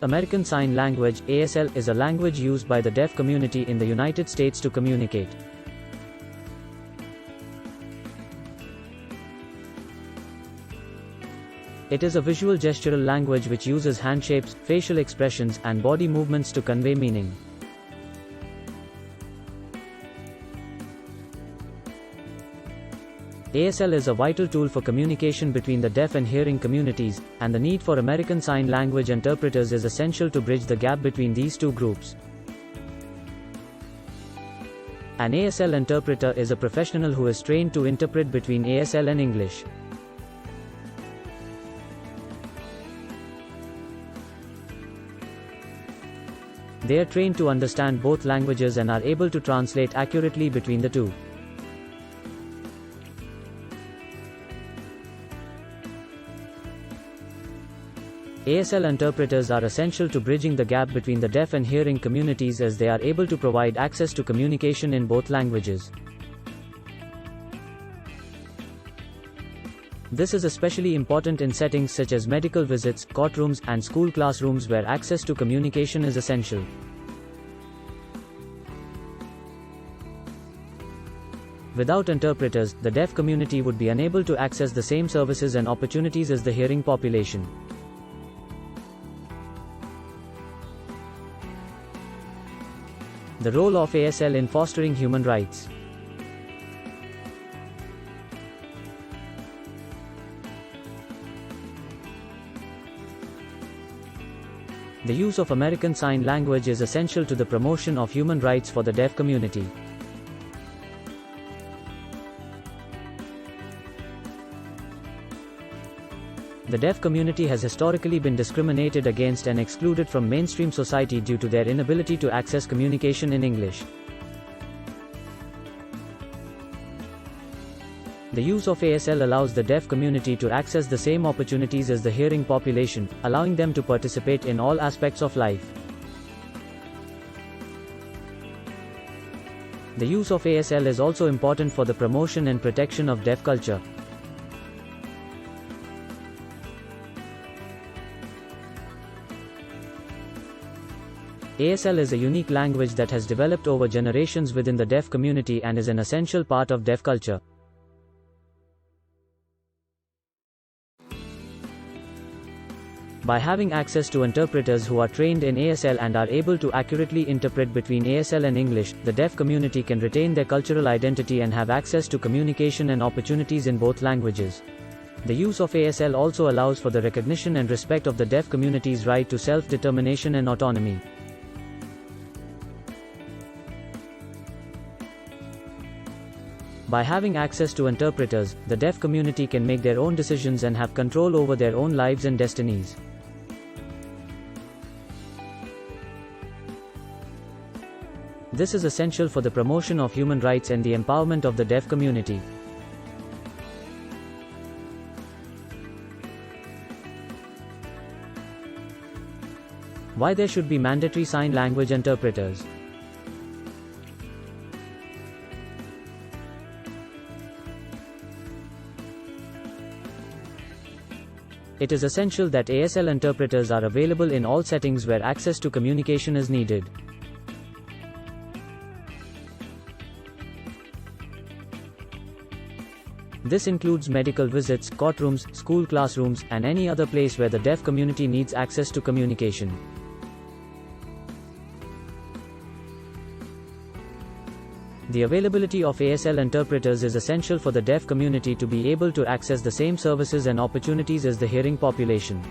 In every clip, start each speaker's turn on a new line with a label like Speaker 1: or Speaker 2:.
Speaker 1: American Sign Language (ASL) is a language used by the deaf community in the United States to communicate. It is a visual gestural language which uses hand shapes, facial expressions, and body movements to convey meaning. ASL is a vital tool for communication between the deaf and hearing communities, and the need for American Sign Language interpreters is essential to bridge the gap between these two groups. An ASL interpreter is a professional who is trained to interpret between ASL and English. They are trained to understand both languages and are able to translate accurately between the two. ASL interpreters are essential to bridging the gap between the deaf and hearing communities as they are able to provide access to communication in both languages. This is especially important in settings such as medical visits, courtrooms, and school classrooms where access to communication is essential. Without interpreters, the deaf community would be unable to access the same services and opportunities as the hearing population. The role of ASL in fostering human rights. The use of American Sign Language is essential to the promotion of human rights for the deaf community. The deaf community has historically been discriminated against and excluded from mainstream society due to their inability to access communication in English. The use of ASL allows the deaf community to access the same opportunities as the hearing population, allowing them to participate in all aspects of life. The use of ASL is also important for the promotion and protection of deaf culture. ASL is a unique language that has developed over generations within the deaf community and is an essential part of deaf culture. By having access to interpreters who are trained in ASL and are able to accurately interpret between ASL and English, the deaf community can retain their cultural identity and have access to communication and opportunities in both languages. The use of ASL also allows for the recognition and respect of the deaf community's right to self-determination and autonomy. By having access to interpreters, the deaf community can make their own decisions and have control over their own lives and destinies. This is essential for the promotion of human rights and the empowerment of the deaf community. Why there should be mandatory sign language interpreters? It is essential that ASL interpreters are available in all settings where access to communication is needed. This includes medical visits, courtrooms, school classrooms, and any other place where the deaf community needs access to communication. The availability of ASL interpreters is essential for the deaf community to be able to access the same services and opportunities as the hearing population.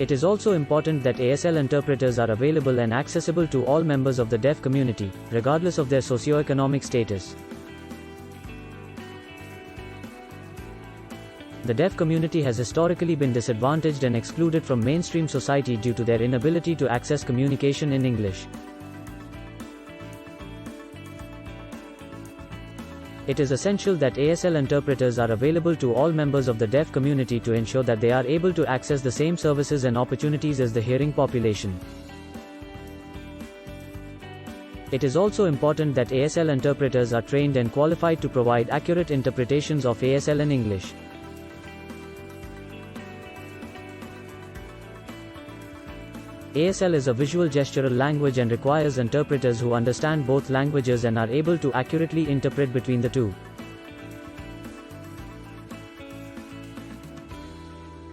Speaker 1: It is also important that ASL interpreters are available and accessible to all members of the deaf community, regardless of their socioeconomic status. The deaf community has historically been disadvantaged and excluded from mainstream society due to their inability to access communication in English. It is essential that ASL interpreters are available to all members of the deaf community to ensure that they are able to access the same services and opportunities as the hearing population. It is also important that ASL interpreters are trained and qualified to provide accurate interpretations of ASL in English. ASL is a visual gestural language and requires interpreters who understand both languages and are able to accurately interpret between the two.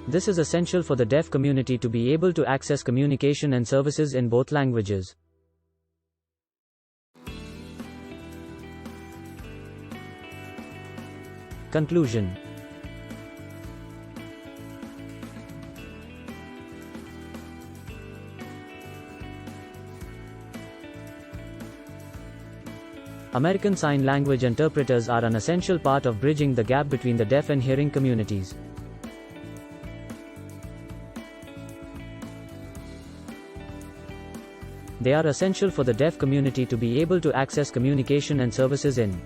Speaker 1: This is essential for the deaf community to be able to access communication and services in both languages. Conclusion. American Sign Language interpreters are an essential part of bridging the gap between the deaf and hearing communities. They are essential for the deaf community to be able to access communication and services in